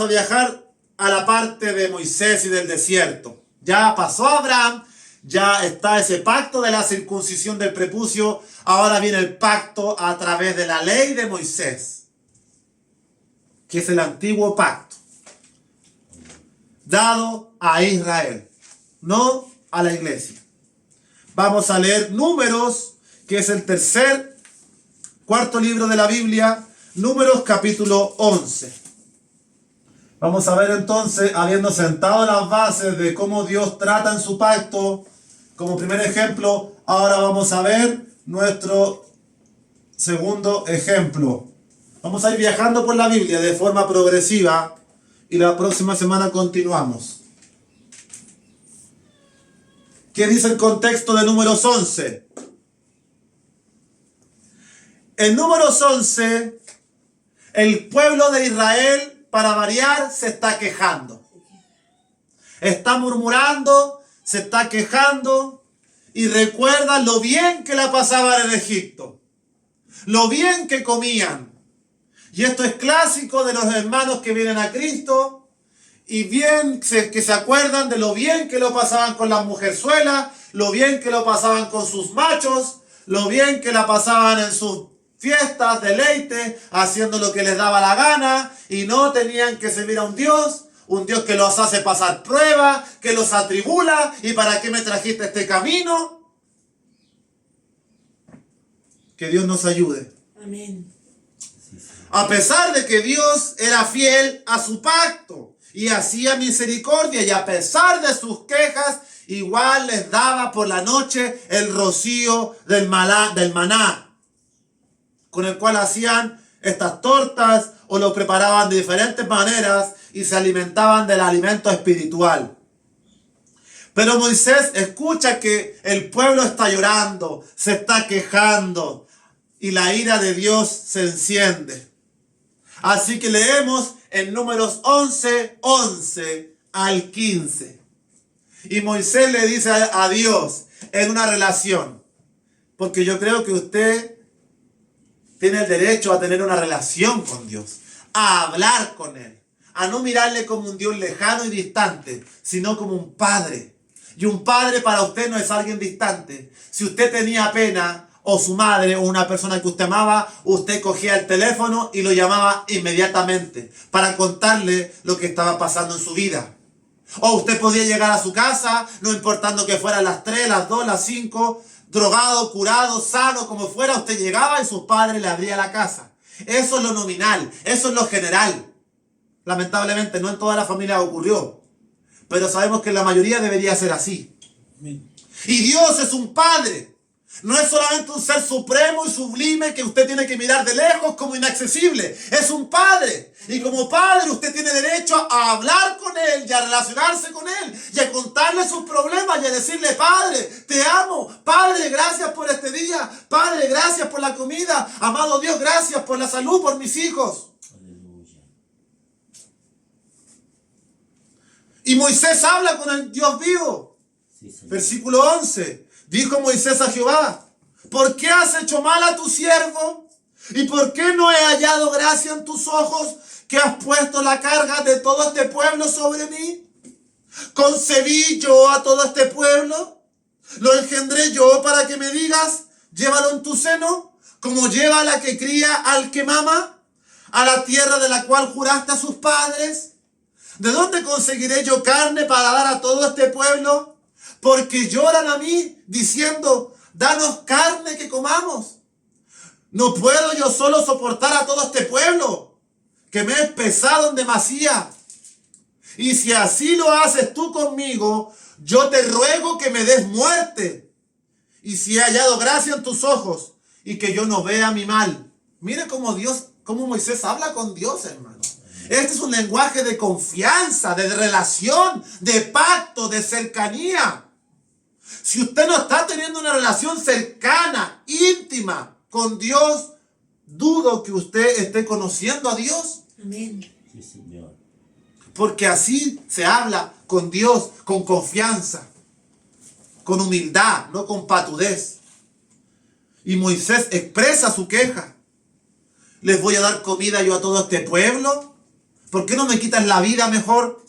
a viajar a la parte de Moisés y del desierto. Ya pasó Abraham, ya está ese pacto de la circuncisión del prepucio. Ahora viene el pacto a través de la ley de Moisés, que es el antiguo pacto, dado a Israel, no a la iglesia. Vamos a leer Números, que es el cuarto libro de la Biblia, Números capítulo 11. Vamos a ver entonces, habiendo sentado las bases de cómo Dios trata en su pacto, como primer ejemplo, ahora vamos a ver nuestro segundo ejemplo. Vamos a ir viajando por la Biblia de forma progresiva y la próxima semana continuamos. ¿Qué dice el contexto de Números 11? En Números 11, el pueblo de Israel, para variar, se está quejando. Está murmurando, se está quejando y recuerda lo bien que la pasaban en Egipto. Lo bien que comían. Y esto es clásico de los hermanos que vienen a Cristo y que se acuerdan de lo bien que lo pasaban con las mujerzuelas, lo bien que lo pasaban con sus machos, lo bien que la pasaban en sus fiestas, deleites, haciendo lo que les daba la gana y no tenían que servir a un Dios que los hace pasar pruebas, que los atribula. ¿Y para qué me trajiste este camino? Que Dios nos ayude. Amén. A pesar de que Dios era fiel a su pacto y hacía misericordia, y a pesar de sus quejas, igual les daba por la noche el rocío del maná, con el cual hacían estas tortas o lo preparaban de diferentes maneras y se alimentaban del alimento espiritual. Pero Moisés escucha que el pueblo está llorando, se está quejando y la ira de Dios se enciende. Así que leemos en Números 11, 11 al 15. Y Moisés le dice a Dios en una relación, porque yo creo que usted tiene el derecho a tener una relación con Dios, a hablar con Él, a no mirarle como un Dios lejano y distante, sino como un padre. Y un padre para usted no es alguien distante. Si usted tenía pena, o su madre, o una persona que usted amaba, usted cogía el teléfono y lo llamaba inmediatamente para contarle lo que estaba pasando en su vida. O usted podía llegar a su casa, no importando que fueran las 3, las 2, las 5, drogado, curado, sano, como fuera, usted llegaba y su padre le abría la casa. Eso es lo nominal, eso es lo general. Lamentablemente no en toda la familia ocurrió, pero sabemos que la mayoría debería ser así. Y Dios es un padre. No es solamente un ser supremo y sublime que usted tiene que mirar de lejos como inaccesible. Es un padre. Y como padre usted tiene derecho a hablar con él y a relacionarse con él y a contarle sus problemas y a decirle: Padre, te amo. Padre, gracias por este día. Padre, gracias por la comida. Amado Dios, gracias por la salud, por mis hijos. Aleluya. Y Moisés habla con el Dios vivo. Sí, Señor. Versículo 11. Dijo Moisés a Jehová: ¿por qué has hecho mal a tu siervo? ¿Y por qué no he hallado gracia en tus ojos, que has puesto la carga de todo este pueblo sobre mí? ¿Concebí yo a todo este pueblo? ¿Lo engendré yo para que me digas: llévalo en tu seno, como lleva la que cría al que mama, a la tierra de la cual juraste a sus padres? ¿De dónde conseguiré yo carne para dar a todo este pueblo? Porque lloran a mí, diciendo: danos carne que comamos. No puedo yo solo soportar a todo este pueblo, que me es pesado en demasía. Y si así lo haces tú conmigo, yo te ruego que me des muerte. Y si he hallado gracia en tus ojos, y que yo no vea mi mal. Mire cómo Moisés habla con Dios, hermano. Este es un lenguaje de confianza, de relación, de pacto, de cercanía. Si usted no está teniendo una relación cercana, íntima con Dios, dudo que usted esté conociendo a Dios. Amén. Sí, Señor. Porque así se habla con Dios, con confianza, con humildad, no con patudez. Y Moisés expresa su queja. ¿Les voy a dar comida yo a todo este pueblo? ¿Por qué no me quitas la vida mejor?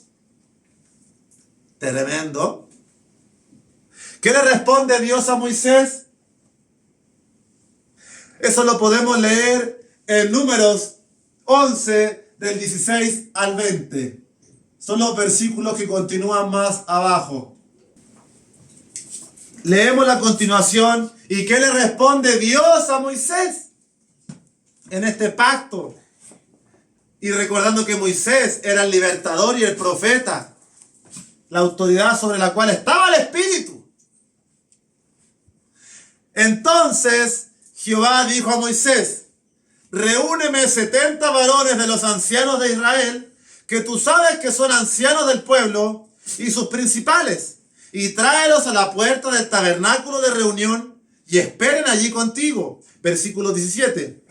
Tremendo. ¿Qué le responde Dios a Moisés? Eso lo podemos leer en Números 11, del 16 al 20. Son los versículos que continúan más abajo. Leemos la continuación. ¿Y qué le responde Dios a Moisés en este pacto? Y recordando que Moisés era el libertador y el profeta, la autoridad sobre la cual estaba el Espíritu. Entonces Jehová dijo a Moisés: reúneme 70 varones de los ancianos de Israel, que tú sabes que son ancianos del pueblo, y sus principales, y tráelos a la puerta del tabernáculo de reunión, y esperen allí contigo. Versículo 17.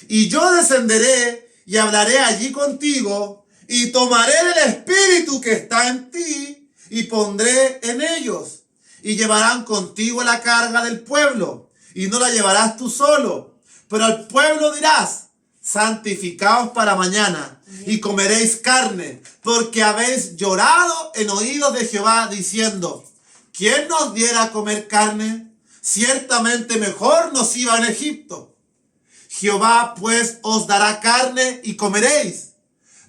Y yo descenderé y hablaré allí contigo, y tomaré del espíritu que está en ti, y pondré en ellos. Y llevarán contigo la carga del pueblo, y no la llevarás tú solo. Pero al pueblo dirás: santificaos para mañana, y comeréis carne, porque habéis llorado en oídos de Jehová, diciendo: ¿quién nos diera a comer carne? Ciertamente mejor nos iba en Egipto. Jehová pues os dará carne y comeréis.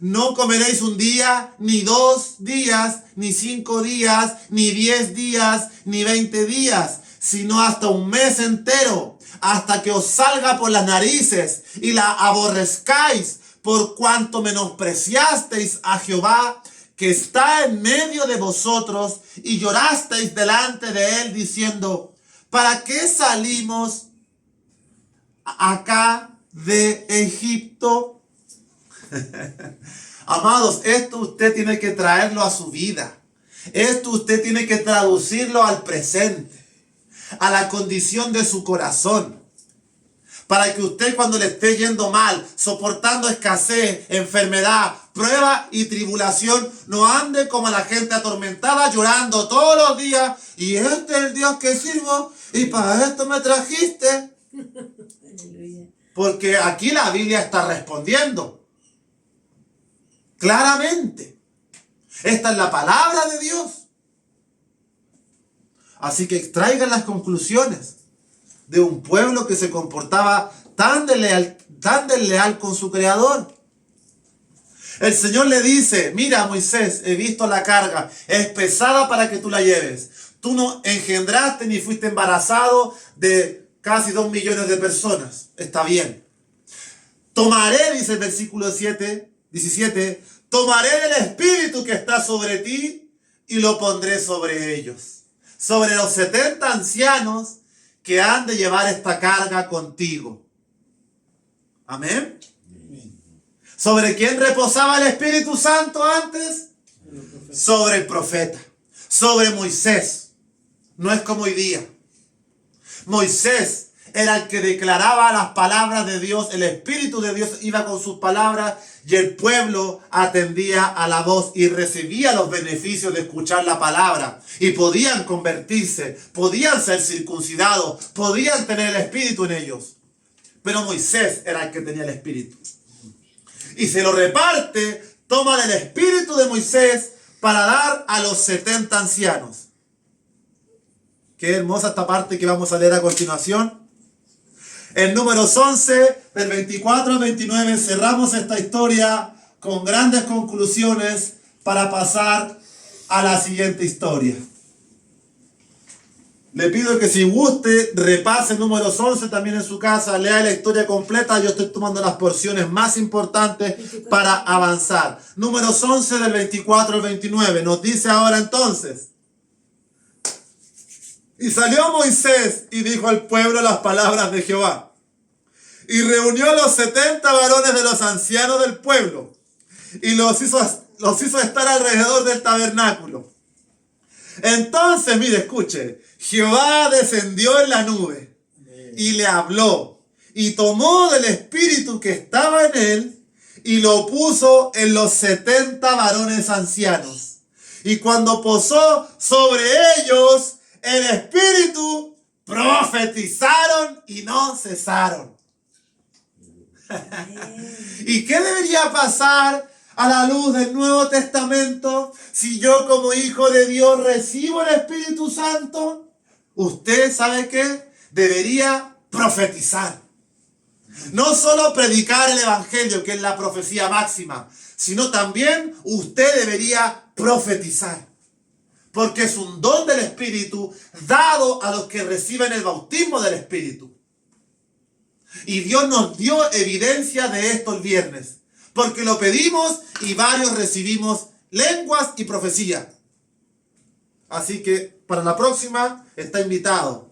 No comeréis un día, ni 2 días, ni 5 días, ni 10 días, ni 20 días, sino hasta un mes entero, hasta que os salga por las narices y la aborrezcáis, por cuanto menospreciasteis a Jehová, que está en medio de vosotros, y llorasteis delante de él, diciendo: ¿para qué salimos acá de Egipto? Amados, esto usted tiene que traerlo a su vida. Esto usted tiene que traducirlo al presente, a la condición de su corazón, para que usted, cuando le esté yendo mal, soportando escasez, enfermedad, prueba y tribulación, no ande como la gente atormentada, llorando todos los días: y este es el Dios que sirvo, y para esto me trajiste. Aleluya. Porque aquí la Biblia está respondiendo. claramente. Esta es la palabra de Dios. Así que extraigan las conclusiones de un pueblo que se comportaba tan desleal con su Creador. El Señor le dice, mira Moisés, he visto la carga, es pesada para que tú la lleves. Tú no engendraste ni fuiste embarazado de casi 2 millones de personas. Está bien. Tomaré, dice el versículo 17, tomaré el espíritu que está sobre ti y lo pondré sobre ellos. Sobre los 70 ancianos que han de llevar esta carga contigo. Amén. ¿Sobre quién reposaba el Espíritu Santo antes? Sobre el profeta. Sobre Moisés. No es como hoy día. Moisés era el que declaraba las palabras de Dios. El Espíritu de Dios iba con sus palabras y el pueblo atendía a la voz y recibía los beneficios de escuchar la palabra. Y podían convertirse, podían ser circuncidados, podían tener el Espíritu en ellos. Pero Moisés era el que tenía el Espíritu. Y se lo reparte, toma del Espíritu de Moisés para dar a los 70 ancianos. Qué hermosa esta parte que vamos a leer a continuación. En Números 11, del 24 al 29, cerramos esta historia con grandes conclusiones para pasar a la siguiente historia. Le pido que si guste, repase Números 11 también en su casa, lea la historia completa. Yo estoy tomando las porciones más importantes para avanzar. Números 11 del 24 al 29 nos dice ahora entonces. Y salió Moisés y dijo al pueblo las palabras de Jehová. Y reunió a los 70 varones de los ancianos del pueblo y los hizo estar alrededor del tabernáculo. Entonces, mire, escuche, Jehová descendió en la nube y le habló y tomó del espíritu que estaba en él y lo puso en los 70 varones ancianos. Y cuando posó sobre ellos el espíritu, profetizaron y no cesaron. ¿Y qué debería pasar a la luz del Nuevo Testamento si yo como hijo de Dios recibo el Espíritu Santo? Usted sabe qué debería profetizar. No solo predicar el Evangelio, que es la profecía máxima, sino también usted debería profetizar. Porque es un don del Espíritu dado a los que reciben el bautismo del Espíritu. Y Dios nos dio evidencia de esto el viernes. Porque lo pedimos y varios recibimos lenguas y profecía. Así que para la próxima está invitado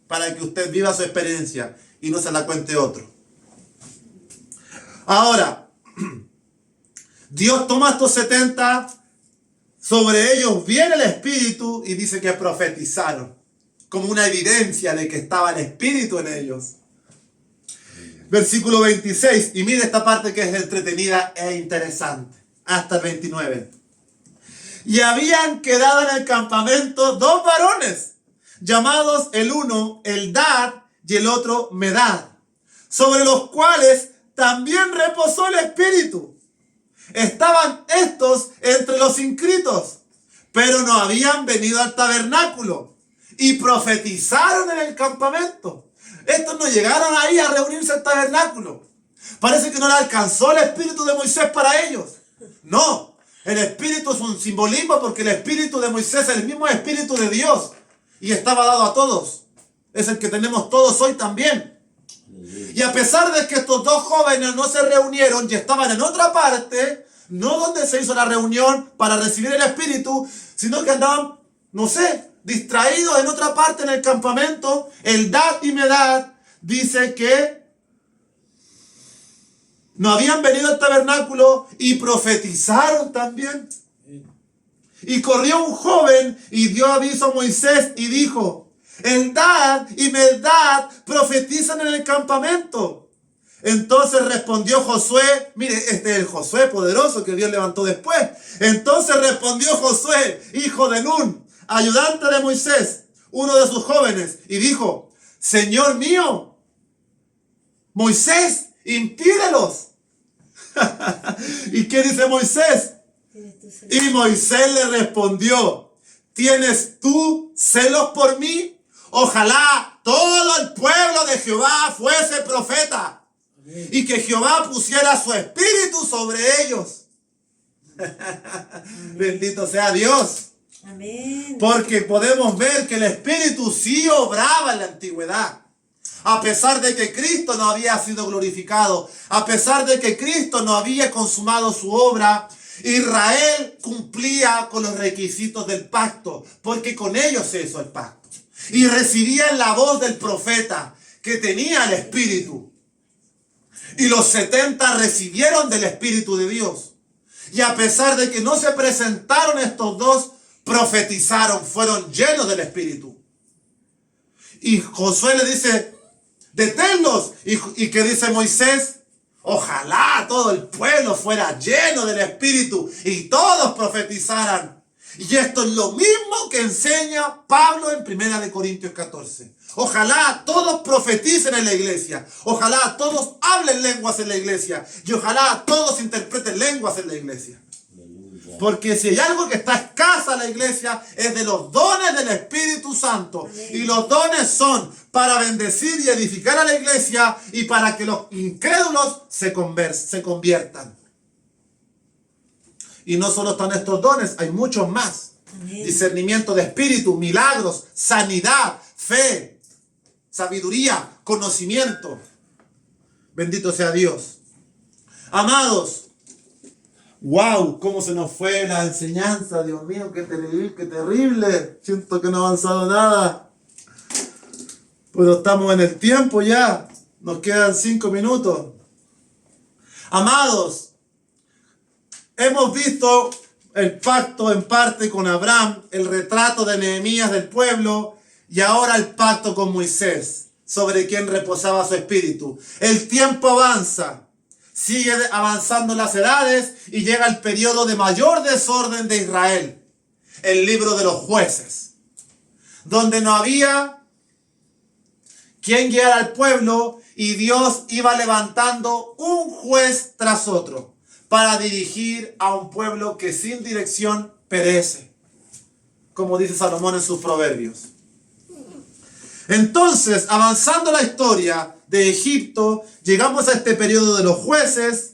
para que usted viva su experiencia y no se la cuente otro. Ahora, Dios toma estos 70, sobre ellos viene el Espíritu y dice que profetizaron como una evidencia de que estaba el Espíritu en ellos. Versículo 26, y mire esta parte que es entretenida e interesante, hasta el 29. Y habían quedado en el campamento 2 varones, llamados el uno Eldad y el otro Medad, sobre los cuales también reposó el Espíritu. Estaban estos entre los inscritos, pero no habían venido al tabernáculo, y profetizaron en el campamento. Estos no llegaron ahí a reunirse al tabernáculo. Parece que no le alcanzó el espíritu de Moisés para ellos. No, el espíritu es un simbolismo porque el espíritu de Moisés es el mismo espíritu de Dios y estaba dado a todos. Es el que tenemos todos hoy también. Y a pesar de que estos 2 jóvenes no se reunieron y estaban en otra parte, no donde se hizo la reunión para recibir el espíritu, sino que andaban, no sé, distraídos en otra parte en el campamento, Eldad y Medad, dice que no habían venido al tabernáculo y profetizaron también. Y corrió un joven y dio aviso a Moisés y dijo, Eldad y Medad profetizan en el campamento. Entonces respondió Josué, mire, este es el Josué poderoso que Dios levantó después. Entonces respondió Josué, hijo de Nun, ayudante de Moisés, uno de sus jóvenes, y dijo, Señor mío, Moisés, impídelos. ¿Y qué dice Moisés? Y Moisés le respondió, ¿tienes tú celos por mí? Ojalá todo el pueblo de Jehová fuese profeta. Amén. Y que Jehová pusiera su espíritu sobre ellos. Bendito sea Dios. Amén. Porque podemos ver que el espíritu sí obraba en la antigüedad. A pesar de que Cristo no había sido glorificado, a pesar de que Cristo no había consumado su obra, Israel cumplía con los requisitos del pacto, porque con ellos se hizo el pacto. Y recibían la voz del profeta, que tenía el Espíritu. Y los 70 recibieron del Espíritu de Dios. Y a pesar de que no se presentaron estos dos, profetizaron, fueron llenos del Espíritu. Y Josué le dice, deténlos. ¿Y qué dice Moisés? Ojalá todo el pueblo fuera lleno del Espíritu y todos profetizaran. Y esto es lo mismo que enseña Pablo en 1 Corintios 14. Ojalá todos profeticen en la iglesia. Ojalá todos hablen lenguas en la iglesia. Y ojalá todos interpreten lenguas en la iglesia. Porque si hay algo que está escasa en la iglesia es de los dones del Espíritu Santo. Amén. Y los dones son para bendecir y edificar a la iglesia y para que los incrédulos se conviertan. Y no solo están estos dones, hay muchos más. Amén. Discernimiento de espíritu, milagros, sanidad, fe, sabiduría, conocimiento. Bendito sea Dios. Amados, wow, cómo se nos fue la enseñanza, Dios mío, qué terrible. Siento que no ha avanzado nada. Pero estamos en el tiempo ya. Nos quedan 5 minutos. Amados, hemos visto el pacto en parte con Abraham, el retrato de Nehemías del pueblo y ahora el pacto con Moisés, sobre quien reposaba su espíritu. El tiempo avanza. Sigue avanzando las edades y llega el periodo de mayor desorden de Israel, el libro de los jueces, donde no había quien guiara al pueblo y Dios iba levantando un juez tras otro para dirigir a un pueblo que sin dirección perece, como dice Salomón en sus proverbios. Entonces, avanzando la historia de Egipto, llegamos a este periodo de los jueces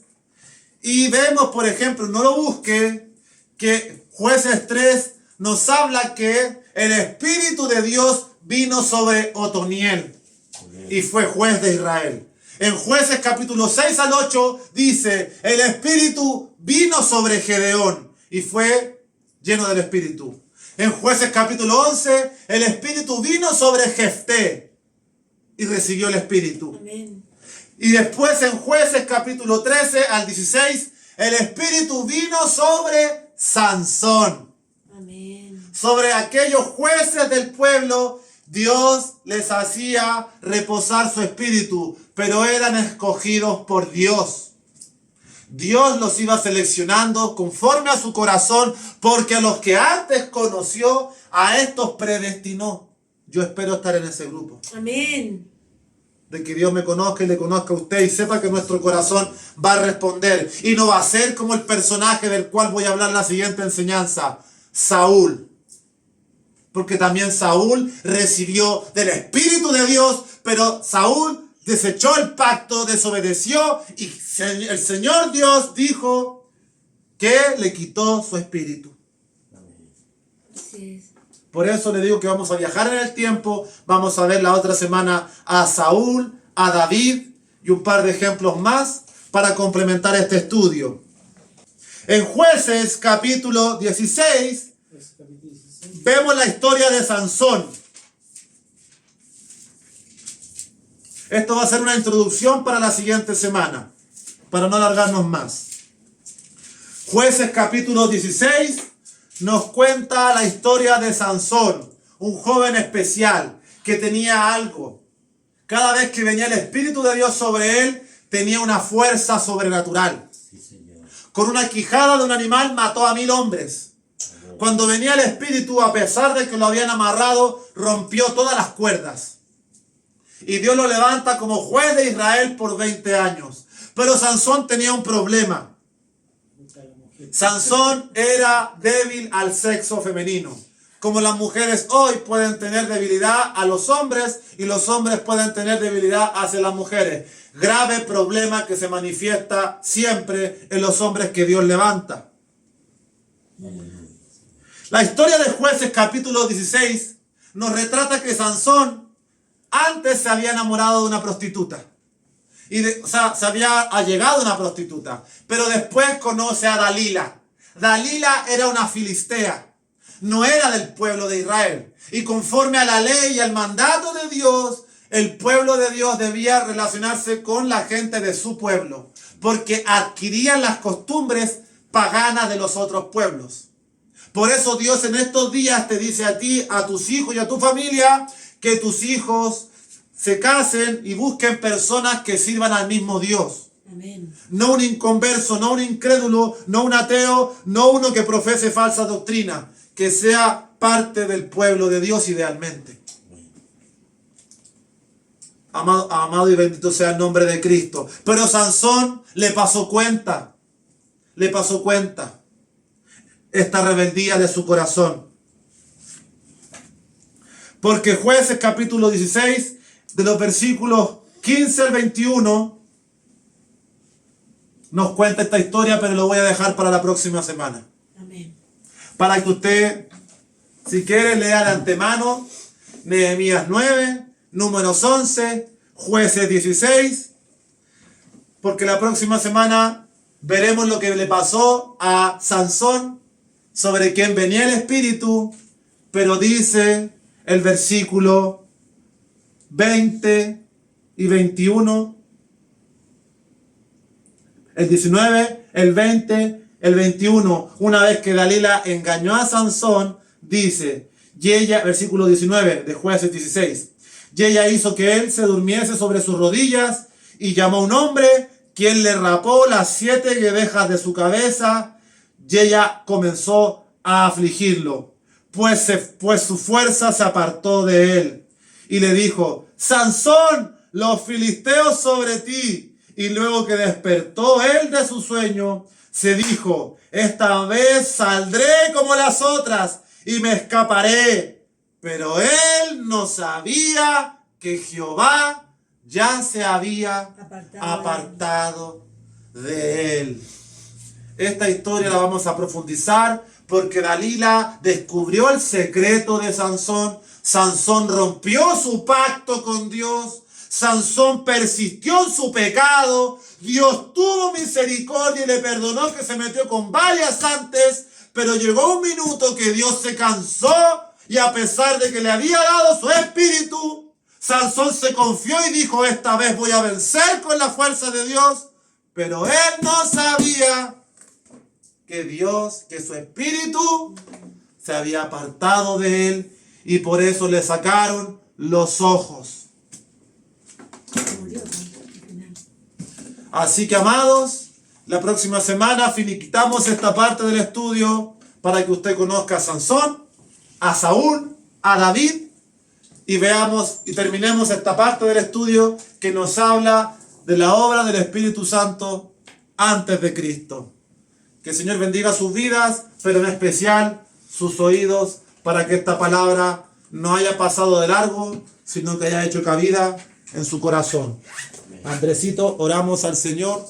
y vemos, por ejemplo, no lo busque, que Jueces 3 nos habla que el Espíritu de Dios vino sobre Otoniel y fue juez de Israel. En Jueces capítulo 6 al 8 dice, el Espíritu vino sobre Gedeón y fue lleno del Espíritu. En Jueces capítulo 11, el Espíritu vino sobre Jefté y recibió el Espíritu. Amén. Y después en Jueces capítulo 13 al 16, el Espíritu vino sobre Sansón. Amén. Sobre aquellos jueces del pueblo, Dios les hacía reposar su Espíritu, pero eran escogidos por Dios. Dios los iba seleccionando conforme a su corazón, porque a los que antes conoció, a estos predestinó. Yo espero estar en ese grupo. Amén. De que Dios me conozca y le conozca a usted y sepa que nuestro corazón va a responder. Y no va a ser como el personaje del cual voy a hablar en la siguiente enseñanza, Saúl. Porque también Saúl recibió del Espíritu de Dios, pero Saúl desechó el pacto, desobedeció y el Señor Dios dijo que le quitó su espíritu. Así es. Por eso le digo que vamos a viajar en el tiempo. Vamos a ver la otra semana a Saúl, a David y un par de ejemplos más para complementar este estudio. En Jueces capítulo 16 vemos la historia de Sansón. Esto va a ser una introducción para la siguiente semana, para no alargarnos más. Jueces capítulo 16 nos cuenta la historia de Sansón, un joven especial que tenía algo. Cada vez que venía el Espíritu de Dios sobre él, tenía una fuerza sobrenatural. Sí, Señor. Con una quijada de un animal mató a 1000 hombres. Cuando venía el Espíritu, a pesar de que lo habían amarrado, rompió todas las cuerdas. Y Dios lo levanta como juez de Israel por 20 años. Pero Sansón tenía un problema. Sansón era débil al sexo femenino. Como las mujeres hoy pueden tener debilidad a los hombres y los hombres pueden tener debilidad hacia las mujeres. Grave problema que se manifiesta siempre en los hombres que Dios levanta. La historia de Jueces capítulo 16 nos retrata que Sansón antes se había enamorado de una prostituta. Se había allegado a una prostituta. Pero después conoce a Dalila. Dalila era una filistea. No era del pueblo de Israel. Y conforme a la ley y al mandato de Dios, el pueblo de Dios debía relacionarse con la gente de su pueblo, porque adquirían las costumbres paganas de los otros pueblos. Por eso Dios en estos días te dice a ti, a tus hijos y a tu familia, que tus hijos se casen y busquen personas que sirvan al mismo Dios. Amén. No un inconverso, no un incrédulo, no un ateo, no uno que profese falsa doctrina. Que sea parte del pueblo de Dios idealmente. Amado y bendito sea el nombre de Cristo. Pero Sansón le pasó cuenta esta rebeldía de su corazón. Porque Jueces capítulo 16, de los versículos 15 al 21, nos cuenta esta historia, pero lo voy a dejar para la próxima semana. Amén. Para que usted, si quiere, lea de antemano Nehemías 9, Números 11, Jueces 16, porque la próxima semana veremos lo que le pasó a Sansón, sobre quien venía el Espíritu, pero dice el versículo 20 y 21, el 19, el 20, el 21, una vez que Dalila engañó a Sansón, dice, y ella, versículo 19 de Jueces 16, y ella hizo que él se durmiese sobre sus rodillas y llamó a un hombre, quien le rapó las 7 guedejas de su cabeza, y ella comenzó a afligirlo, pues su fuerza se apartó de él. Y le dijo, Sansón, los filisteos sobre ti. Y luego que despertó él de su sueño, se dijo, esta vez saldré como las otras y me escaparé. Pero él no sabía que Jehová ya se había apartado de él. Esta historia la vamos a profundizar porque Dalila descubrió el secreto de Sansón. Sansón rompió su pacto con Dios. Sansón persistió en su pecado. Dios tuvo misericordia y le perdonó, que se metió con varias antes, pero llegó un minuto que Dios se cansó y a pesar de que le había dado su espíritu, Sansón se confió y dijo, esta vez voy a vencer con la fuerza de Dios, pero él no sabía que su espíritu se había apartado de él y por eso le sacaron los ojos. Así que, amados, la próxima semana finiquitamos esta parte del estudio para que usted conozca a Sansón, a Saúl, a David y veamos y terminemos esta parte del estudio que nos habla de la obra del Espíritu Santo antes de Cristo. Que el Señor bendiga sus vidas, pero en especial sus oídos, para que esta palabra no haya pasado de largo, sino que haya hecho cabida en su corazón. Andresito, oramos al Señor.